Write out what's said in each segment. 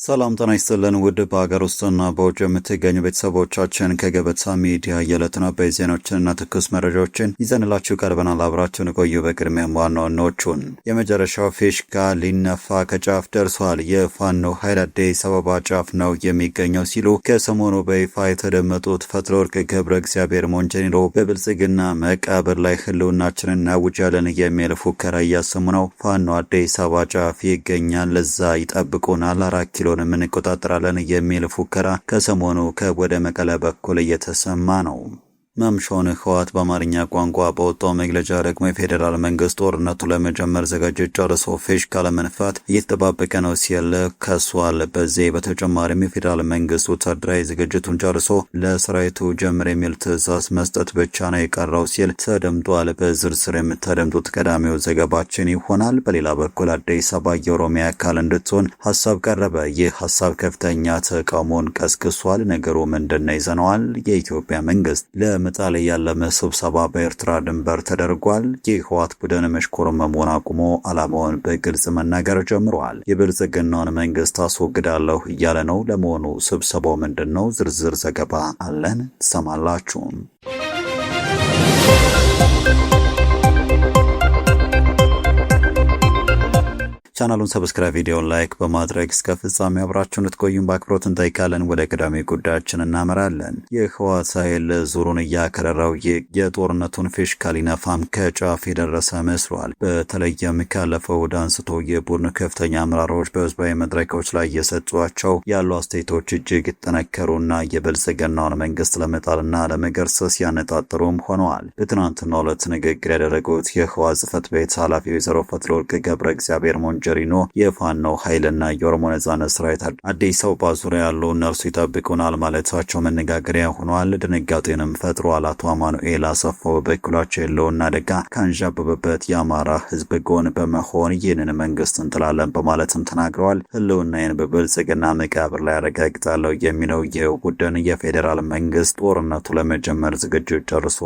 ሰላም ጤና ይስጥልን ውድ በሀገር ውስጥና በውጭ የምትገኙ ቤተሰቦቻችን ከገበታ ሚዲያ የዕለቱን አበይት ዜናዎችንና ትኩስ መረጃዎችን ይዘንላችሁ ቀርበናል። አብራችሁን ቆዩ። በቅድሚያም ዋና ዋናዎቹን የመጨረሻው ፊሽካ ሊነፋ ከጫፍ ደርሷል። የፋኖ ኃይል አዲስ አበባ ጫፍ ነው የሚገኘው ሲሉ ከሰሞኑ በይፋ የተደመጡት ፈትለወርቅ ገብረ እግዚአብሔር ሞንጀኒሮ በብልጽግና መቃብር ላይ ህልውናችንን እናውጃለን የሚል ፉከራ እያሰሙ ነው። ፋኖ አዲስ አበባ ጫፍ ይገኛል፣ ለዛ ይጠብቁናል፣ 4 ኪሎ እንቆጣጠራለን የሚል ፉከራ ከሰሞኑ ከወደ መቀለ በኩል እየተሰማ ነው። ማምሻውን ህወሓት በአማርኛ ቋንቋ በወጣው መግለጫ ደግሞ የፌዴራል መንግስት ጦርነቱ ለመጀመር ዝግጅት ጨርሶ ፊሽካ ለመንፋት እየተጠባበቀ ነው ሲል ከሷል። በዚህ በተጨማሪም የፌዴራል መንግስት ወታደራዊ ዝግጅቱን ጨርሶ ለሰራዊቱ ጀምር የሚል ትዕዛዝ መስጠት ብቻ ነው የቀረው ሲል ተደምጧል። በዝርዝር የምታደምጡት ቀዳሚው ዘገባችን ይሆናል። በሌላ በኩል አዲስ አበባ የኦሮሚያ አካል እንድትሆን ሀሳብ ቀረበ። ይህ ሀሳብ ከፍተኛ ተቃውሞን ቀስቅሷል። ነገሩ ምንድነው? ይዘነዋል። የኢትዮጵያ መንግስት ምጣሌ ያለመ ስብሰባ በኤርትራ ድንበር ተደርጓል። የህወሓት ቡድን መሽኮርመሙን አቁሞ ዓላማውን በግልጽ መናገር ጀምሯል። የብልጽግናውን መንግስት አስወግዳለሁ እያለ ነው። ለመሆኑ ስብሰባው ምንድን ነው? ዝርዝር ዘገባ አለን፣ ትሰማላችሁ። ቻናሉን ሰብስክራይብ፣ ቪዲዮን ላይክ በማድረግ እስከ ፍጻሜ አብራችሁን ልትቆዩን በአክብሮት እንጠይቃለን። ወደ ቀዳሚ ጉዳያችን እናመራለን። የህወሓት ኃይል ዙሩን እያከረረው የጦርነቱን ፊሽካ ሊነፋም ከጫፍ የደረሰ መስሏል። በተለይም ካለፈው እሁድ አንስቶ የቡድን ከፍተኛ አመራሮች በህዝባዊ መድረኮች ላይ እየሰጧቸው ያሉ አስተያየቶች እጅግ ጠነከሩና የብልጽግናውን መንግስት ለመጣልና ለመገርሰስ ያነጣጠሩም ሆነዋል። በትናንትናው ዕለት ንግግር ያደረጉት የህወሓት ጽሕፈት ቤት ኃላፊ ወይዘሮ ፈትለወርቅ ገብረ እግዚአብሔር ሞንጀሪኖ የፋኖ ኃይልና የኦሮሞ ነጻነት ሰራዊት አዲስ አበባ ዙሪያ ያሉ እነርሱ ይጠብቁናል ማለታቸው መነጋገሪያ ሆኗል። ድንጋጤንም ፈጥሯል። አቶ አማኑኤል አሰፋው በበኩላቸው የለውና አደጋ ካንዣበበበት የአማራ ህዝብ ጎን በመሆን ይህንን መንግስት እንጥላለን በማለትም ተናግረዋል። ህልውናዬን በብልጽግና መቃብር ላይ ያረጋግጣለሁ የሚለው ይህ ቡድን የፌዴራል መንግስት ጦርነቱ ለመጀመር ዝግጅት ጨርሶ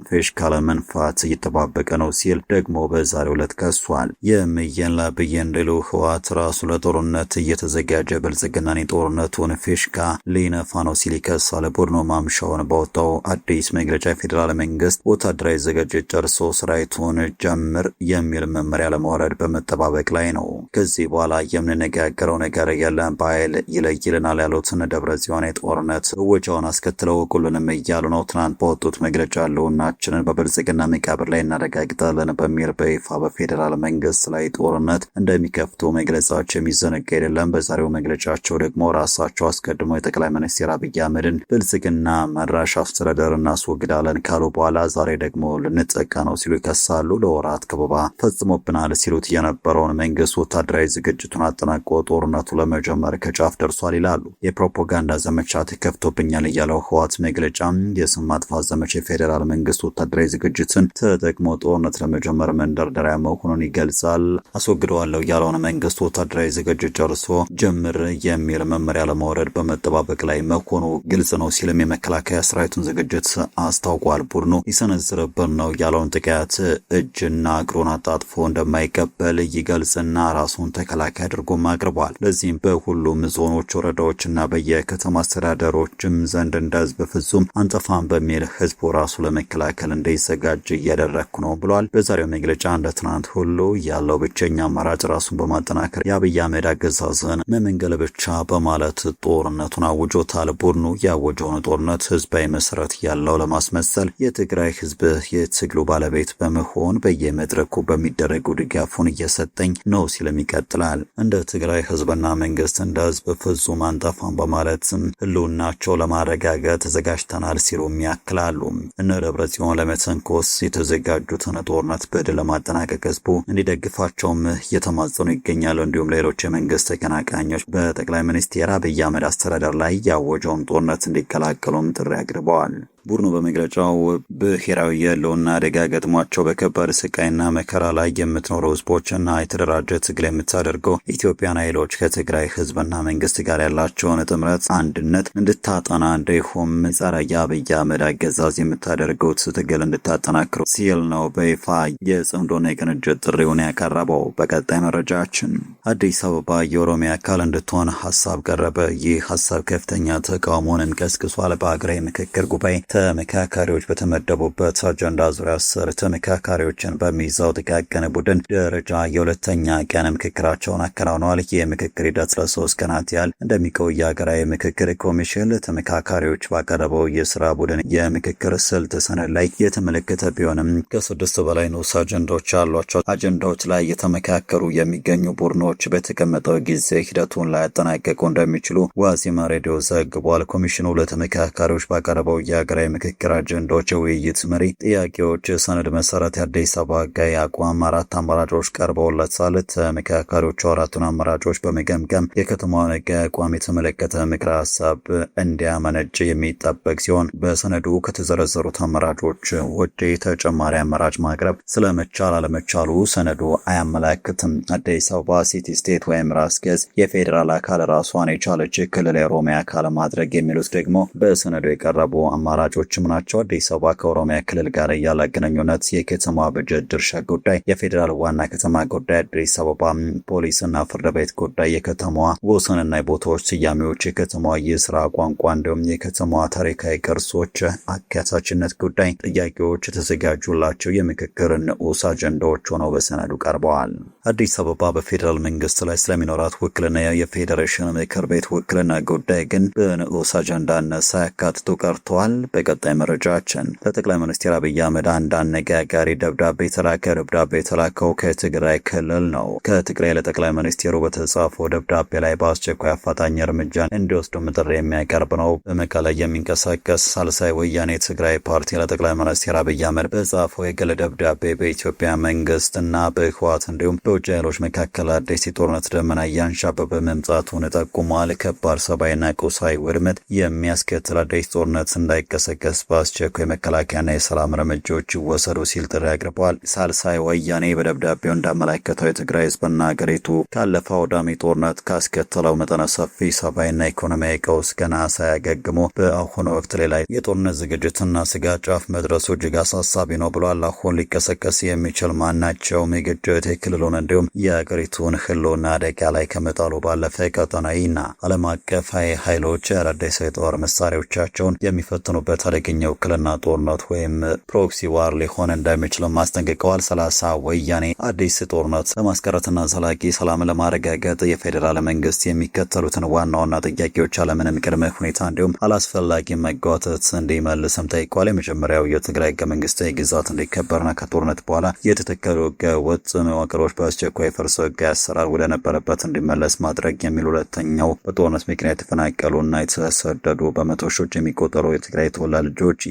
ፊሽካ ለመንፋት እየተጠባበቀ ነው ሲል ደግሞ በዛሬው ዕለት ከሷል። የምየን ላብየን ሌሎ ህወሓት ራሱ ለጦርነት እየተዘጋጀ ብልጽግናን የጦርነቱን ፊሽካ ሊነፋ ነው ሲል ይከሳል። ቡድኑ ማምሻውን በወጣው አዲስ መግለጫ የፌዴራል መንግስት ወታደራዊ ዝግጅት ጨርሶ ሰራዊቱን ጀምር የሚል መመሪያ ለማውረድ በመጠባበቅ ላይ ነው። ከዚህ በኋላ የምንነጋገረው ነገር የለም፣ በኃይል ይለይልናል ያሉትን ደብረጽዮን የጦርነት እወጃውን አስከትለው ሁሉንም እያሉ ነው። ትናንት በወጡት መግለጫ ህልውናችንን በብልጽግና መቃብር ላይ እናረጋግጣለን በሚል በይፋ በፌዴራል መንግስት ላይ ጦርነት እንደሚከፍቱ መግለጻቸው የሚዘነጋ አይደለም። በዛሬው መግለጫቸው ደግሞ ራሳቸው አስቀድሞ የጠቅላይ ሚኒስትር አብይ አህመድን ብልጽግና መራሽ አስተዳደር እናስወግዳለን ካሉ በኋላ ዛሬ ደግሞ ልንጠቃ ነው ሲሉ ይከሳሉ። ለወራት ከበባ ፈጽሞብናል ሲሉት የነበረውን መንግስት ወታደራዊ ዝግጅቱን አጠናቆ ጦርነቱ ለመጀመር ከጫፍ ደርሷል ይላሉ። የፕሮፓጋንዳ ዘመቻ ተከፍቶብኛል እያለው ህወሓት መግለጫ የስም ማጥፋት ዘመቻ የፌዴራል መንግስት ወታደራዊ ዝግጅትን ተጠቅሞ ጦርነት ለመጀመር መንደርደሪያ መሆኑን ይገልጻል። አስወግደዋለሁ ያለውን መንግስት ወታደራዊ ዝግጅት ጨርሶ ጀምር የሚል መመሪያ ለማውረድ በመጠባበቅ ላይ መሆኑ ግልጽ ነው ሲልም የመከላከያ ሰራዊቱን ዝግጅት አስታውቋል። ቡድኑ ይሰነዝርብን ነው ያለውን ጥቃት እጅና እግሩን አጣጥፎ እንደማይቀበል ይገልጽና ራሱን ተከላካይ አድርጎም አቅርቧል። ለዚህም በሁሉም ዞኖች፣ ወረዳዎችና በየከተማ አስተዳደሮችም ዘንድ እንደ ህዝብ ፍጹም አንጠፋም በሚል ህዝቡ ራሱ ለመከላከል እንዳይዘጋጅ እያደረግኩ ነው ብሏል። በዛሬው መግለጫ እንደ ትናንት ሁሉ ያለው ብቸኛ አማራጭ ራሱን በማጠናከር የአብይ አህመድ አገዛዝን መመንገል ብቻ በማለት ጦርነቱን አውጆታል። ቡድኑ ያወጀውን ጦርነት ህዝባዊ መሰረት ያለው ለማስመሰል የትግራይ ህዝብ የትግሉ ባለቤት በመሆን በየመድረኩ በሚደረጉ ድጋፉን እየሰጠኝ ነው ሲልም ይቀጥላል። እንደ ትግራይ ህዝብና መንግስት እንደ ህዝብ ፍጹም አንጠፋም በማለትም ህልውናቸው ለማረጋገጥ ተዘጋጅተናል ሲሉም ያክላሉ። እነ ደብረጽዮን ለመተንኮስ የተዘጋጁትን ጦርነት በድል ለማጠናቀቅ ህዝቡ እንዲደግፋቸውም እየተማጸኑ ይገኛሉ። እንዲሁም ሌሎች የመንግስት ተቀናቃኞች በጠቅላይ ሚኒስትር አብይ አህመድ አስተዳደር ላይ ያወጀውን ጦርነት እንዲቀላቀሉም ጥሪ አቅርበዋል። ቡድኑ በመግለጫው ብሔራዊ የህልውና አደጋ ገጥሟቸው በከባድ ስቃይና መከራ ላይ የምትኖሩ ህዝቦችና የተደራጀ ትግል የምታደርገው ኢትዮጵያን ኃይሎች ከትግራይ ህዝብና መንግስት ጋር ያላቸውን ጥምረት አንድነት እንድታጠና እንዲሁም ጸረ የአብይ አህመድ አገዛዝ የምታደርጉት ትግል እንድታጠናክሩ ሲል ነው በይፋ የጽምዶና የቅንጅት ጥሪውን ያቀረበው። በቀጣይ መረጃችን አዲስ አበባ የኦሮሚያ አካል እንድትሆን ሀሳብ ቀረበ። ይህ ሀሳብ ከፍተኛ ተቃውሞን ቀስቅሷል። በሀገራዊ ምክክር ጉባኤ ተመካካሪዎች በተመደቡበት አጀንዳ ዙሪያ 10 ተመካካሪዎችን በሚይዘው ጥቃቅን ቡድን ደረጃ የሁለተኛ ቀን ምክክራቸውን አከናውነዋል። የምክክር ሂደት ለ3 ቀናት ያህል እንደሚቆይ የሀገራዊ ምክክር ኮሚሽን ተመካካሪዎች ባቀረበው የስራ ቡድን የምክክር ስልት ሰነድ ላይ የተመለከተ ቢሆንም ከ6 በላይ ንዑስ አጀንዳዎች ያሏቸው አጀንዳዎች ላይ የተመካከሩ የሚገኙ ቡድኖች በተቀመጠው ጊዜ ሂደቱን ላያጠናቀቁ እንደሚችሉ ዋዜማ ሬዲዮ ዘግቧል። ኮሚሽኑ ለተመካካሪዎች ባቀረበው የሀገራዊ ምክክር አጀንዳዎች የውይይት መሪ ጥያቄዎች ሰነድ መሰረት የአዲስ አበባ ሕጋዊ አቋም 4 አማራጮች ቀርበውለታል። ተመካካሪዎቹ 4ቱን አማራጮች በመገምገም የከተማውን ሕጋዊ አቋም የተመለከተ ምክረ ሀሳብ እንዲያመነጭ የሚጠበቅ ሲሆን በሰነዱ ከተዘረዘሩት አማራጮች ውጪ ተጨማሪ አማራጭ ማቅረብ ስለመቻል አለመቻሉ ሰነዱ አያመለክትም። አዲስ አበባ ሲቲ ስቴት ወይም ራስ ገዝ የፌዴራል አካል ራሷን የቻለች ክልል የኦሮሚያ አካል ማድረግ የሚሉት ደግሞ በሰነዱ የቀረቡ አማራጮችም ናቸው። አዲስ አበባ ከኦሮሚያ ክልል ጋር ያለ ግንኙነት፣ የከተማ በጀት ድርሻ ጉዳይ፣ የፌዴራል ዋና ከተማ ጉዳይ፣ አዲስ አበባ ፖሊስና ፍርድ ቤት ጉዳይ፣ የከተማዋ ወሰንና የቦታዎች ስያሜዎች፣ የከተማዋ የስራ ቋንቋ እንዲሁም የከተማዋ ታሪካዊ ቅርሶች አካታችነት ጉዳይ ጥያቄዎች የተዘጋጁላቸው የምክክር ንዑስ አጀንዳዎች ሆነው በሰነዱ ቀርበዋል። አዲስ አበባ በፌዴራል መንግስት ላይ ስለሚኖራት ውክልና የፌዴሬሽን ምክር ቤት ውክልና ጉዳይ ግን በንዑስ አጀንዳነት ሳያካትቱ ቀርተዋል። በቀጣይ መረጃችን ለጠቅላይ ሚኒስትር አብይ አህመድ አንድ አነጋጋሪ ደብዳቤ ተላከ። ደብዳቤ የተላከው ከትግራይ ክልል ነው። ከትግራይ ለጠቅላይ ሚኒስትሩ በተጻፈው ደብዳቤ ላይ በአስቸኳይ አፋጣኝ እርምጃ እንዲወስዱ ጥሪ የሚያቀርብ ነው። በመቀለ የሚንቀሳቀስ ሳልሳይ ወያኔ ትግራይ ፓርቲ ለጠቅላይ ሚኒስትር አብይ አህመድ በጻፈው የግል ደብዳቤ በኢትዮጵያ መንግስትና በህወሓት እንዲሁም በውጭ ኃይሎች መካከል አዲስ የጦርነት ደመና እያንዣበበ መምጣቱን ጠቁሟል። ከባድ ሰብአዊና ቁሳዊ ውድመት የሚያስከትል አዲስ ጦርነት እንዳይቀሰቀስ በአስቸኳይ መከላከያና የሰላም እርምጃዎች ይወሰዱ ሲል ጥሪ አቅርበዋል። ሳልሳይ ወያኔ በደብዳቤው እንዳመለከተው የትግራይ ህዝብና ሀገሪቱ ካለፈው አውዳሚ ጦርነት ካስከተለው መጠነ ሰፊ ሰብአዊና ኢኮኖሚያዊ ቀውስ ገና ሳያገግሙ በአሁኑ ወቅት ሌላ የጦርነት ዝግጅትና ስጋት ጫፍ መድረሱ እጅግ አሳሳቢ ነው ብሏል። አሁን ሊቀሰቀስ የሚችል ማናቸውም ግጭት የክልሉን እንዲሁም የሀገሪቱን ህልውና አደጋ ላይ ከመጣሉ ባለፈ ቀጠናዊና ዓለም አቀፋዊ ኃይሎች አዳዲስ የጦር መሳሪያዎቻቸውን የሚፈትኑበት አደገኛ ውክልና ጦርነት ወይም ፕሮክሲ ዋር ሊሆን እንደሚችልም አስጠንቅቀዋል። 30 ወያኔ አዲስ ጦርነት ለማስቀረትና ዘላቂ ሰላም ለማረጋገጥ የፌዴራል መንግስት የሚከተሉትን ዋና ዋና ጥያቄዎች አለምንም ቅድመ ሁኔታ እንዲሁም አላስፈላጊ መጓተት እንዲመልስም ጠይቋል። የመጀመሪያው የትግራይ ህገ መንግስታዊ ግዛት እንዲከበርና ከጦርነት በኋላ የተተከሉ ህገ ወጥ መዋቅሮች በአስቸኳይ ፈርሰው ህጋዊ አሰራር ወደ ነበረበት እንዲመለስ ማድረግ የሚል። ሁለተኛው በጦርነት ምክንያት የተፈናቀሉና የተሰደዱ በመቶ ሺዎች የሚቆጠሩ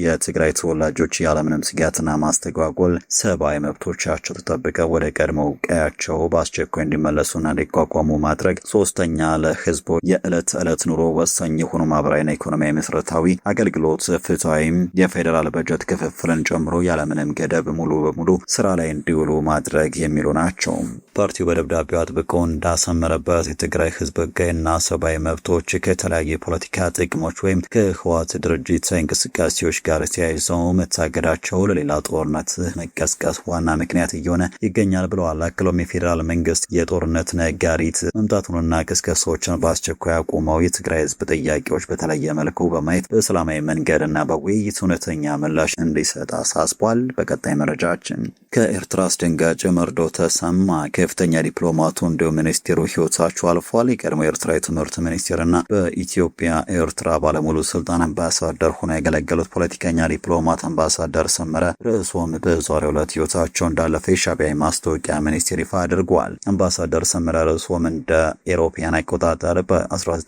የትግራይ ተወላጆች ያለምንም ስጋትና ማስተጓጎል ሰብአዊ መብቶቻቸው ተጠብቀው ወደ ቀድሞው ቀያቸው በአስቸኳይ እንዲመለሱና እንዲቋቋሙ ማድረግ። ሶስተኛ ለህዝቦች የዕለት ተዕለት ኑሮ ወሳኝ የሆኑ ማህበራዊና ኢኮኖሚያዊ መሰረታዊ አገልግሎት ፍትሃዊም የፌዴራል በጀት ክፍፍልን ጨምሮ ያለምንም ገደብ ሙሉ በሙሉ ስራ ላይ እንዲውሉ ማድረግ የሚሉ ናቸው። ፓርቲው በደብዳቤው አጥብቆ እንዳሰመረበት የትግራይ ህዝብ ህጋዊና ሰብአዊ መብቶች ከተለያዩ የፖለቲካ ጥቅሞች ወይም ከህወሓት ድርጅት እንቅስቃሴዎች ጋር ተያይዘው መታገዳቸው ለሌላ ጦርነት መቀስቀስ ዋና ምክንያት እየሆነ ይገኛል ብለዋል። አክሎም የፌዴራል መንግስት የጦርነት ነጋሪት መምጣቱንና ቅስቀሳዎችን በአስቸኳይ አቁመው የትግራይ ህዝብ ጥያቄዎች በተለየ መልኩ በማየት በሰላማዊ መንገድና በውይይት እውነተኛ ምላሽ እንዲሰጥ አሳስቧል። በቀጣይ መረጃችን ከኤርትራ አስደንጋጭ መርዶ ተሰማ። ከፍተኛ ዲፕሎማቱ እንዲሁም ሚኒስቴሩ ህይወታቸው አልፏል። የቀድሞ የኤርትራ የትምህርት ሚኒስቴርና በኢትዮጵያ ኤርትራ ባለሙሉ ስልጣን አምባሳደር ሆነው ያገለገሉት ፖለቲከኛ ዲፕሎማት አምባሳደር ሰመረ ርዕሶም በዛሬው ዕለት ህይወታቸው እንዳለፈ የሻዕቢያ ማስታወቂያ ሚኒስቴር ይፋ አድርጓል። አምባሳደር ሰመረ ርዕሶም እንደ ኤሮፓያን አቆጣጠር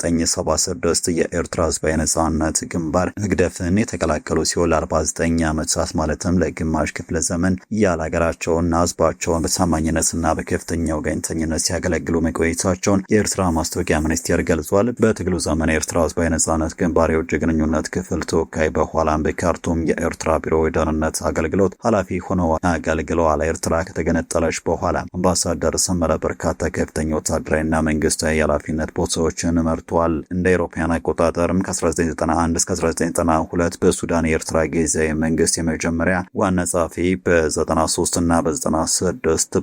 በ1976 የኤርትራ ህዝባዊ ነጻነት ግንባር ህግደፍን የተቀላቀሉ ሲሆን ለ49 ዓመታት ማለትም ለግማሽ ክፍለ ዘመን ያለ ሀገራቸውና ህዝባቸውን በታማኝነትና በከፍተኛ ወገንተኝነት ሲያገለግሉ መቆየታቸውን የኤርትራ ማስታወቂያ ሚኒስቴር ገልጿል። በትግሉ ዘመን የኤርትራ ህዝባዊ ነጻነት ግንባር የውጭ ግንኙነት ክፍል ተወካይ፣ በኋላም በካርቱም የኤርትራ ቢሮ የደህንነት አገልግሎት ኃላፊ ሆነው አገልግለዋል። ኤርትራ ከተገነጠለች በኋላ አምባሳደር ሰመረ በርካታ ከፍተኛ ወታደራዊና መንግስታዊ የኃላፊነት ቦታዎችን መርቷል። እንደ አውሮፓውያን አቆጣጠርም ከ1991 እስከ 1992 በሱዳን የኤርትራ ጊዜያዊ መንግስት የመጀመሪያ ዋና ጸሐፊ፣ በ93 እና በ96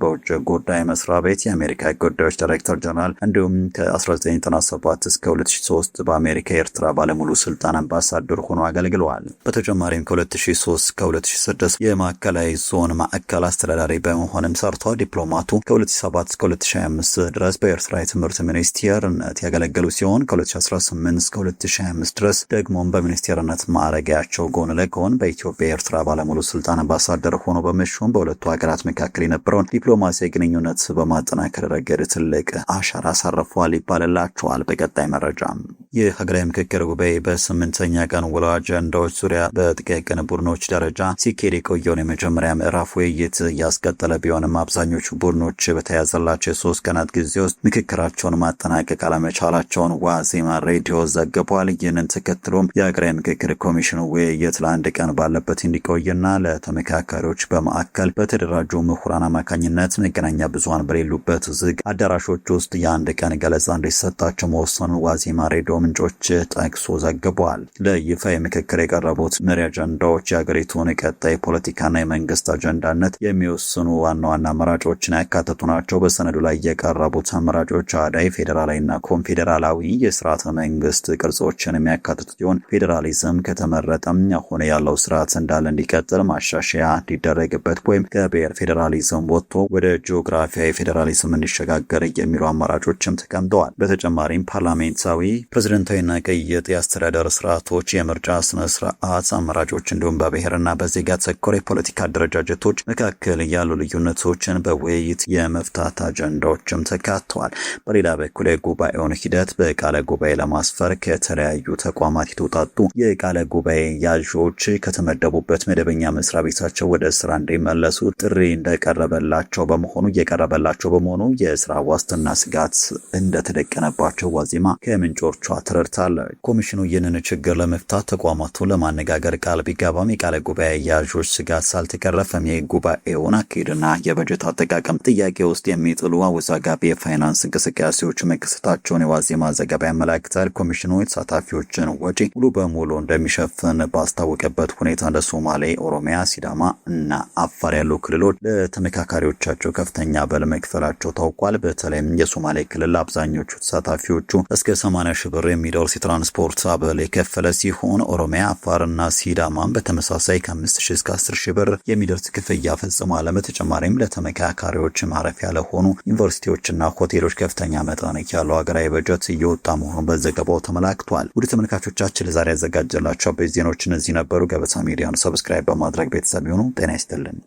በውጭ ጉዳይ መስሪያ ቤት የአሜሪካ ጉዳዮች ዳይሬክተር ጀነራል እንዲሁም ከ1997 እስከ 2003 በአሜሪካ ኤርትራ ባለሙሉ ስልጣን አምባሳደር ሆኖ አገልግለዋል። በተጨማሪም ከ2003 እስከ 2006 የማዕከላዊ ዞን ማዕከል አስተዳዳሪ በመሆንም ሰርተዋል። ዲፕሎማቱ ከ2007 እስከ 2025 ድረስ በኤርትራ የትምህርት ሚኒስቴርነት ያገለገሉ ሲሆን ከ2018 እስከ 2025 ድረስ ደግሞም በሚኒስቴርነት ማዕረጋቸው ጎን ለጎን በኢትዮጵያ ኤርትራ ባለሙሉ ስልጣን አምባሳደር ሆኖ በመሾም በሁለቱ ሀገራት መካከል የነበረውን ዲፕሎማሲያዊ ግንኙነት በማጠናከር ረገድ ትልቅ አሻራ አሳርፈዋል ይባልላቸዋል። በቀጣይ መረጃ የሀገራዊ ምክክር ጉባኤ በስምንተኛ ቀን ውሎ አጀንዳዎች ዙሪያ በጥቃቅን ቡድኖች ደረጃ ሲካሄድ የቆየውን የመጀመሪያ ምዕራፍ ውይይት እያስቀጠለ ቢሆንም አብዛኞቹ ቡድኖች በተያዘላቸው የ3 ቀናት ጊዜ ውስጥ ምክክራቸውን ማጠናቀቅ አለመቻላቸውን ዋዜማ ሬዲዮ ዘግቧል። ይህንን ተከትሎም የሀገራዊ ምክክር ኮሚሽኑ ውይይት ለአንድ ቀን ባለበት እንዲቆይና ለተመካካሪዎች በማዕከል በተደራጁ ምሁራን አማካኝነት መገናኛ ብዙሃን በሌሉበት ዝግ አዳራሾች ውስጥ የአንድ ቀን ገለጻ እንዲሰጣቸው መወሰኑን ዋዜማ ሬዲዮ ምንጮች ጠቅሶ ዘግቧል። ለይፋ የምክክር የቀረቡት መሪ አጀንዳዎች የሀገሪቱን ቀጣይ ፖለቲካና የመንግስት አጀንዳነት የሚወስኑ ዋና ዋና አማራጮችን ያካተቱ ናቸው። በሰነዱ ላይ የቀረቡት አማራጮች አዳይ ፌዴራላዊና ኮንፌዴራላዊ የስርዓተ መንግስት ቅርጾችን የሚያካትቱ ሲሆን ፌዴራሊዝም ከተመረጠም አሁን ያለው ስርዓት እንዳለ እንዲቀጥል ማሻሻያ እንዲደረግበት ወይም ከብሔር ፌዴራሊዝም ወጥቶ ወደ ጂኦግራፊያዊ ፌዴራሊዝም እንዲሸጋገር የሚሉ አማራጮችም ተቀምጠዋል። በተጨማሪም ፓርላሜንታዊ ፕሬዝደንታዊና ቅይጥ የአስተዳደር ስርዓቶች፣ የምርጫ ስነ ስርዓት አማራጮች እንዲሁም በብሔርና በዜጋ ተኮር የፖለቲካ አደረጃጀቶች መካከል ያሉ ልዩነቶችን በውይይት የመፍታት አጀንዳዎችም ተካተዋል። በሌላ በኩል የጉባኤውን ሂደት በቃለ ጉባኤ ለማስፈር ከተለያዩ ተቋማት የተውጣጡ የቃለ ጉባኤ ያዦች ከተመደቡበት መደበኛ መስሪያ ቤታቸው ወደ ስራ እንዲመለሱ ጥሪ እየቀረበላቸው በመሆኑ የስራ ዋስትና ስጋት እንደተደቀነባቸው ዋዜማ ከምንጮቿ ተረድታለች። ኮሚሽኑ ይህንን ችግር ለመፍታት ተቋማቱን ለማነጋገር ቃል ቢገባም የቃለ ጉባኤ ያዦች ስጋት ሳልተቀረፈም የጉባኤውን አካሄድና የበጀት አጠቃቀም ጥያቄ ውስጥ የሚጥሉ አወዛጋቢ የፋይናንስ እንቅስቃሴዎች መከሰታቸውን የዋዜማ ዘገባ ያመላክታል። ኮሚሽኑ የተሳታፊዎችን ወጪ ሙሉ በሙሉ እንደሚሸፍን ባስታወቀበት ሁኔታ እንደ ሶማሌ፣ ኦሮሚያ፣ ሲዳማ እና አፋር ያሉ ክልሎች ለተመካካሪዎቻቸው ከፍተኛ በል መክፈላቸው ታውቋል። በተለይም የሶማሌ ክልል አብዛኞቹ ተሳታፊዎቹ እስከ 80 ሺህ ብር የሚደርስ የትራንስፖርት አበል የከፈለ ሲሆን ኦሮሚያ፣ አፋርና ሲዳማም በተመሳሳይ ከ5,000 እስከ 10,000 ብር የሚደርስ ክፍያ ፈጽሟል። በተጨማሪም ለተመካካሪዎች ማረፊያ ለሆኑ ዩኒቨርሲቲዎችና ሆቴሎች ከፍተኛ መጠን ያለው ሀገራዊ በጀት እየወጣ መሆኑን በዘገባው ተመላክቷል። ውድ ተመልካቾቻችን ለዛሬ ያዘጋጀላቸው አበይት ዜናዎች እነዚህ ነበሩ። ገበታ ሚዲያን ሰብስክራይብ በማድረግ ቤተሰብ ይሁኑ። ጤና ይስጥልን።